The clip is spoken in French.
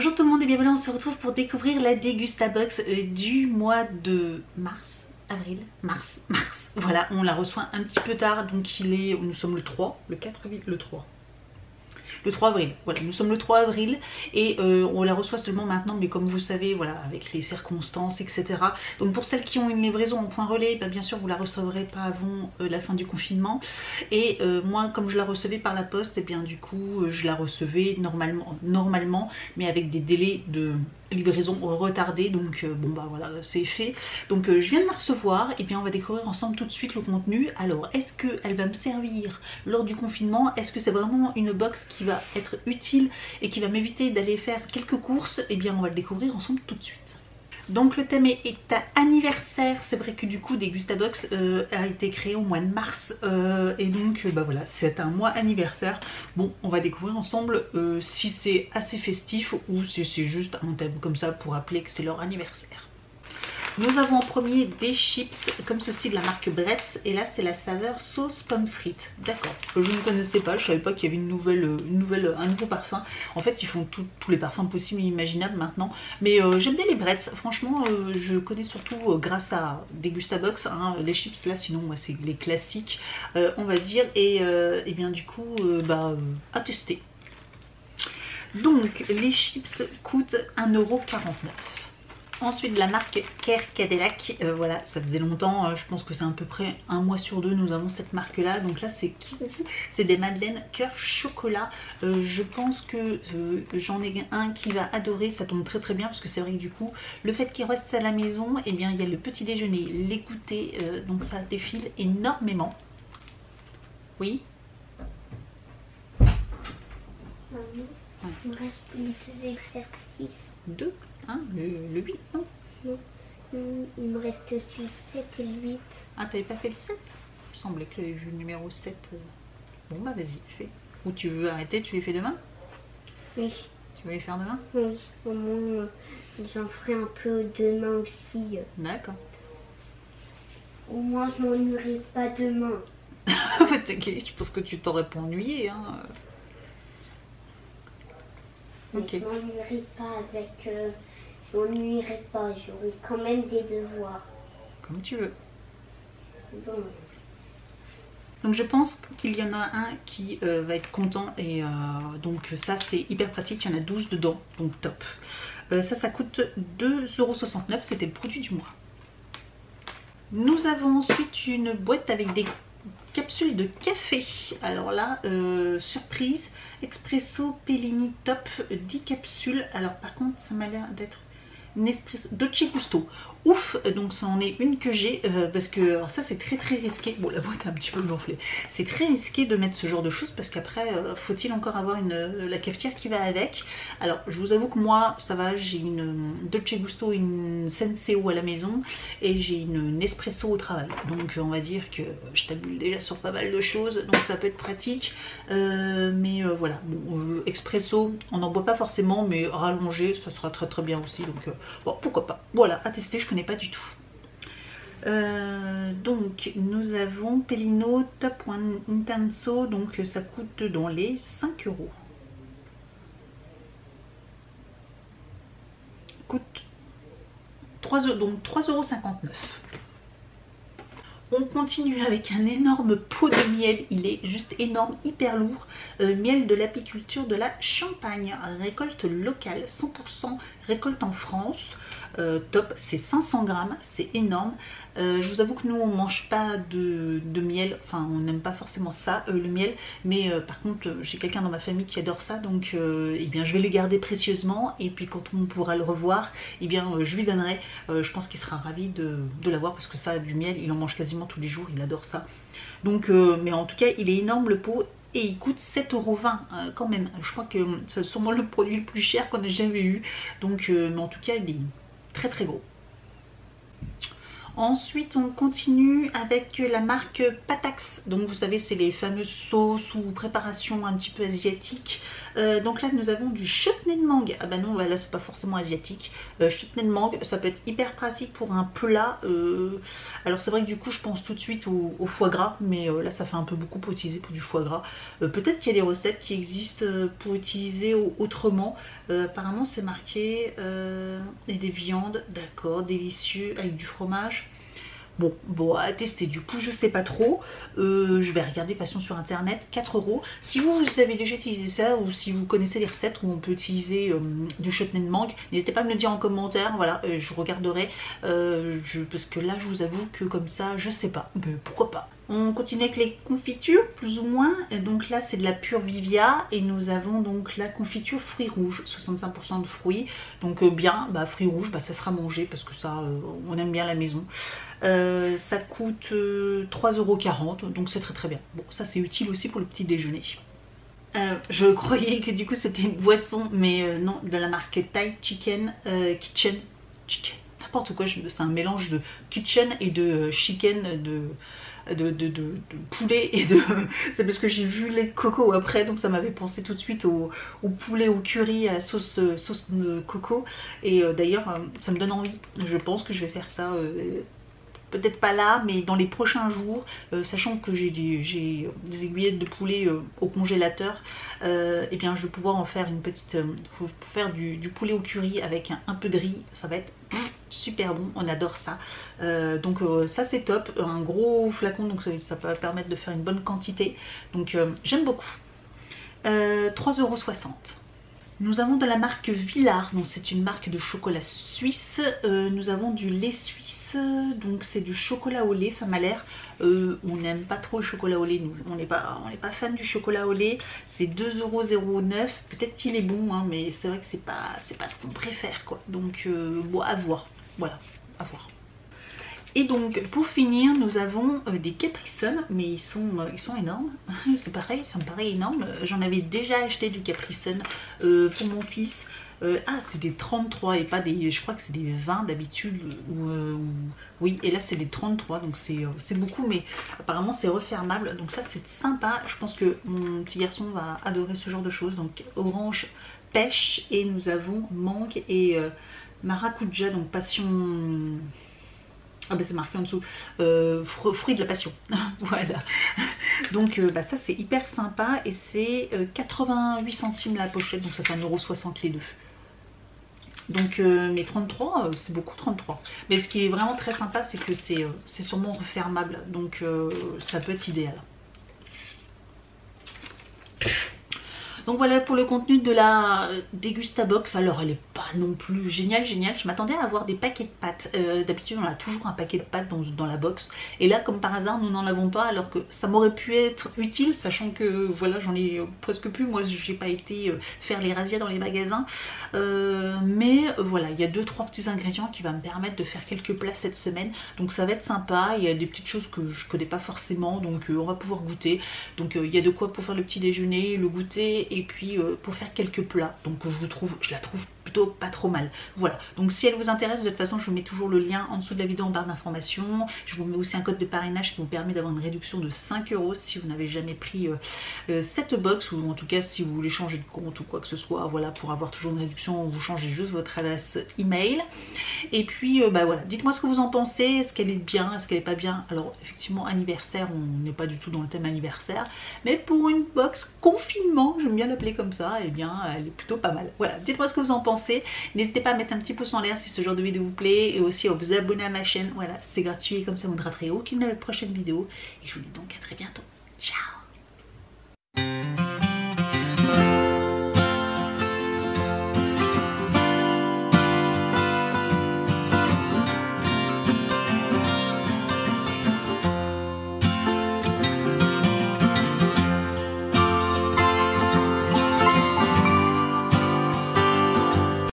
Bonjour tout le monde et bienvenue, on se retrouve pour découvrir la Dégustabox du mois de mars, avril, mars, voilà, on la reçoit un petit peu tard, donc nous sommes le 3, le 4 avril, le 3 avril, voilà, nous sommes le 3 avril et on la reçoit seulement maintenant, mais comme vous savez, voilà, avec les circonstances, etc. Donc pour celles qui ont une livraison en point relais, bien sûr vous la recevrez pas avant la fin du confinement. Et moi, comme je la recevais par la poste, et bien du coup je la recevais normalement, mais avec des délais de livraison retardée, donc bon bah voilà, c'est fait. Donc je viens de la recevoir et bien on va découvrir ensemble tout de suite le contenu. Alors est-ce qu'elle va me servir lors du confinement? Est-ce que c'est vraiment une box qui va être utile et qui va m'éviter d'aller faire quelques courses? Et bien on va le découvrir ensemble tout de suite. Donc le thème est à anniversaire. C'est vrai que du coup Dégustabox a été créé au mois de mars et donc bah voilà, c'est un mois anniversaire. Bon, on va découvrir ensemble si c'est assez festif ou si c'est juste un thème comme ça pour rappeler que c'est leur anniversaire. Nous avons en premier des chips comme ceci de la marque Bretz et là c'est la saveur sauce pomme frite. D'accord, je ne connaissais pas, je savais pas qu'il y avait un nouveau parfum. En fait ils font tous les parfums possibles et imaginables maintenant. Mais j'aime bien les Bretz, franchement je connais surtout grâce à Dégustabox, hein, les chips là, sinon moi c'est les classiques on va dire. Et bien du coup à tester. Donc les chips coûtent 1,49 €. Ensuite de la marque Care Cadillac, voilà, ça faisait longtemps, je pense que c'est à peu près un mois sur deux nous avons cette marque là. Donc là c'est Kids, c'est des madeleines cœur chocolat. Je pense que j'en ai un qui va adorer, ça tombe très très bien parce que c'est vrai que du coup le fait qu'il reste à la maison, et bien il y a le petit déjeuner, les goûters, donc ça défile énormément. Oui. Il me reste plus deux exercices. Deux, hein, le 8, non? Non. Il me reste aussi le 7 et le 8. Ah, t'avais pas fait le 7? Il me semblait que j'avais vu le numéro 7. Bon bah vas-y, fais. Ou tu veux arrêter, tu les fais demain? Oui. Tu veux les faire demain? Oui, au moins j'en ferai un peu demain aussi. D'accord. Au moins je m'ennuierai pas demain. T'inquiète, je pense que tu t'aurais pas ennuyé, hein. Ok. Je m'ennuierai pas avec... je m'ennuierai pas, j'aurai quand même des devoirs. Comme tu veux. Bon. Donc je pense qu'il y en a un qui va être content et donc ça c'est hyper pratique, il y en a 12 dedans, donc top. Ça coûte 2,69 €, c'était le produit du mois. Nous avons ensuite une boîte avec des capsules de café. Alors là, surprise, Espresso Pellini Top, 10 capsules. Alors par contre, ça m'a l'air d'être Nespresso Dolce Gusto. Ouf, donc ça en est une que j'ai parce que alors ça c'est très très risqué. Bon, la boîte est un petit peu gonflée. C'est très risqué de mettre ce genre de choses parce qu'après faut-il encore avoir la cafetière qui va avec. Alors je vous avoue que moi ça va, j'ai une Dolce Gusto, une Senseo à la maison et j'ai une Nespresso au travail. Donc on va dire que je tabule déjà sur pas mal de choses, donc ça peut être pratique. Mais voilà, bon, Expresso on n'en boit pas forcément, mais rallongé ça sera très très bien aussi. Donc bon, pourquoi pas. Voilà, à tester, je connais pas du tout. Donc nous avons Pellino Top One Intenso, donc ça coûte dans les 5 €. Coûte 3,59 €. On continue avec un énorme pot de miel, il est juste énorme, hyper lourd. Miel de l'apiculture de la Champagne, récolte locale, 100% récolte en France. Top, c'est 500 grammes, c'est énorme. Je vous avoue que nous on mange pas de miel, enfin on n'aime pas forcément ça, le miel, mais par contre j'ai quelqu'un dans ma famille qui adore ça, donc eh bien, je vais le garder précieusement et puis quand on pourra le revoir, eh bien, je lui donnerai. Je pense qu'il sera ravi de l'avoir parce que ça, du miel, il en mange quasiment tous les jours, il adore ça. Donc, mais en tout cas, il est énorme le pot. Et il coûte 7,20 € quand même. Je crois que c'est sûrement le produit le plus cher qu'on ait jamais eu. Donc, mais en tout cas, il est très très gros. Ensuite on continue avec la marque Patax, donc vous savez c'est les fameuses sauces ou préparations un petit peu asiatiques. Donc là nous avons du chutney de mangue. Ah bah non, là c'est pas forcément asiatique. Chutney de mangue, ça peut être hyper pratique pour un plat. Alors c'est vrai que du coup je pense tout de suite au foie gras, mais là ça fait un peu beaucoup pour utiliser pour du foie gras. Peut-être qu'il y a des recettes qui existent pour utiliser autrement. Apparemment c'est marqué et des viandes, d'accord, délicieux avec du fromage. Bon, à tester, du coup je sais pas trop, je vais regarder de façon sur internet. 4 €. Si vous avez déjà utilisé ça ou si vous connaissez les recettes où on peut utiliser du chutney de mangue, n'hésitez pas à me le dire en commentaire, voilà, je regarderai, parce que là je vous avoue que comme ça je sais pas, mais pourquoi pas. On continue avec les confitures, plus ou moins. Et donc là, c'est de la pure Vivia. Et nous avons donc la confiture fruits rouges, 65% de fruits. Donc bien, fruits rouges, ça sera mangé parce que ça, on aime bien la maison. Ça coûte 3,40 €, donc c'est très très bien. Bon, ça c'est utile aussi pour le petit déjeuner. Je croyais que du coup c'était une boisson, mais non, de la marque Thai Chicken, Kitchen, n'importe quoi, c'est un mélange de kitchen et de chicken, de poulet et de... C'est parce que j'ai vu les coco après, donc ça m'avait pensé tout de suite au poulet au curry à la sauce de coco. Et d'ailleurs ça me donne envie, je pense que je vais faire ça, peut-être pas là mais dans les prochains jours, sachant que j'ai des aiguillettes de poulet au congélateur, et bien je vais pouvoir en faire une petite, faire du poulet au curry avec un peu de riz, ça va être super bon, on adore ça. Donc ça c'est top, un gros flacon, donc ça va permettre de faire une bonne quantité, donc j'aime beaucoup. 3,60 €. Nous avons de la marque Villars, donc c'est une marque de chocolat suisse. Nous avons du lait suisse, donc c'est du chocolat au lait, ça m'a l'air. On n'aime pas trop le chocolat au lait, nous. On n'est pas fan du chocolat au lait. C'est 2,09 €. Peut-être qu'il est bon, hein, mais c'est vrai que c'est pas ce qu'on préfère, quoi. Donc bon, à voir. Voilà, à voir. Et donc pour finir nous avons des Capri Sun, mais ils sont énormes. C'est pareil, ça me paraît énorme. J'en avais déjà acheté du Capri Sun pour mon fils. Ah, c'est des 33 et pas des... Je crois que c'est des 20 d'habitude. Oui, et là c'est des 33, donc c'est beaucoup, mais apparemment c'est refermable. Donc ça c'est sympa. Je pense que mon petit garçon va adorer ce genre de choses. Donc orange pêche, et nous avons mangue et maracuja, donc passion... Ah ben c'est marqué en dessous, fruit de la passion. Voilà. Donc ça c'est hyper sympa, et c'est 88 centimes la pochette, donc ça fait 1,60 € les deux. Donc mais 33 c'est beaucoup, 33. Mais ce qui est vraiment très sympa, c'est que c'est sûrement refermable, donc ça peut être idéal. Donc voilà pour le contenu de la Dégustabox. Alors elle est pas non plus géniale. Je m'attendais à avoir des paquets de pâtes. D'habitude on a toujours un paquet de pâtes dans la box. Et là comme par hasard nous n'en avons pas, alors que ça m'aurait pu être utile, sachant que voilà j'en ai presque plus. Moi j'ai pas été faire les razzias dans les magasins. Mais voilà, il y a 2-3 petits ingrédients qui vont me permettre de faire quelques plats cette semaine. Donc ça va être sympa. Il y a des petites choses que je connais pas forcément. Donc on va pouvoir goûter. Donc il y a de quoi pour faire le petit déjeuner, le goûter, et puis pour faire quelques plats. Donc je la trouve plutôt pas trop mal. Voilà, donc si elle vous intéresse, de toute façon je vous mets toujours le lien en dessous de la vidéo en barre d'informations. Je vous mets aussi un code de parrainage qui vous permet d'avoir une réduction de 5 € si vous n'avez jamais pris cette box, ou en tout cas si vous voulez changer de compte ou quoi que ce soit. Voilà, pour avoir toujours une réduction, vous changez juste votre adresse email. Et puis voilà, dites-moi ce que vous en pensez. Est-ce qu'elle est bien, est-ce qu'elle est pas bien? Alors effectivement anniversaire, on n'est pas du tout dans le thème anniversaire, mais pour une box confinement, j'aime bien l'appeler comme ça, et bien elle est plutôt pas mal. Voilà, dites-moi ce que vous en pensez. N'hésitez pas à mettre un petit pouce en l'air si ce genre de vidéo vous plaît, et aussi à vous abonner à ma chaîne. Voilà, c'est gratuit, et comme ça vous ne raterez aucune de mes prochaines vidéos, et je vous dis donc à très bientôt.